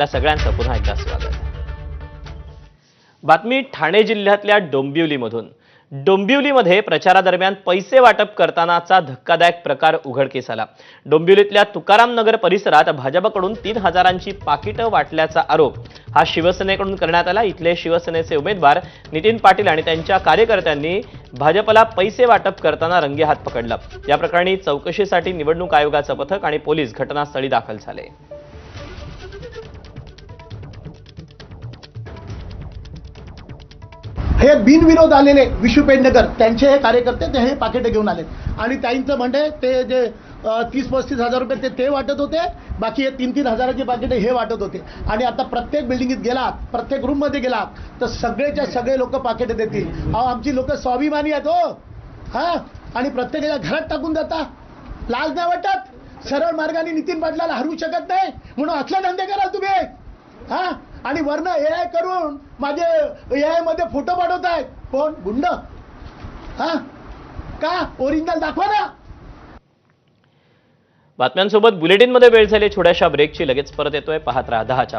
त्या सगळ्यांचं पुन्हा एकदा स्वागत. बातमी ठाणे जिल्ह्यातल्या डोंबिवलीमधून. डोंबिवलीमध्ये प्रचारादरम्यान पैसे वाटप करतानाचा धक्कादायक प्रकार उघडकीस आला. डोंबिवलीतल्या तुकाराम नगर परिसरात भाजपकडून 3,000ची पाकिटं वाटल्याचा आरोप हा शिवसेनेकडून करण्यात आला. इथले शिवसेनेचे उमेदवार नितीन पाटील आणि त्यांच्या कार्यकर्त्यांनी भाजपला पैसे वाटप करताना रंगेहात पकडलं. या प्रकरणी चौकशीसाठी निवडणूक आयोगाचं पथक आणि पोलीस घटनास्थळी दाखल झाले. हे बिनविरोध आलेले विशू पेडणेकर त्यांचे हे कार्यकर्ते ते हे पाकिट घेऊन आले आणि त्यांचं म्हणजे ते जे 30-35 हजार रुपये ते वाटत होते, बाकी हे 3-3 हजाराची पाकिटे हे वाटत होते. आणि आता प्रत्येक बिल्डिंगीत गेलात, प्रत्येक रूममध्ये गेलात तर सगळेच्या सगळे लोक पाकिटे देतील. अहो आमची लोक स्वाभिमानी आहेत हो, हां, आणि प्रत्येकाच्या घरात टाकून जाता. लाज नाही वाटत? सरळ मार्गाने नितीन पाटलाला हरवू शकत नाही म्हणून असले धंदे कराल तुम्ही, हां? आणि वरनं AI करून माझे AI मध्ये फोटो पाठवतायत. कोण? गुंड? हा का? ओरिजिनल दाखवा ना. बातम्यांसोबत बुलेटिनमध्ये वेळ झाली. छोट्याशा ब्रेकची, लगेच परत येतोय. पाहत राहा 10च्या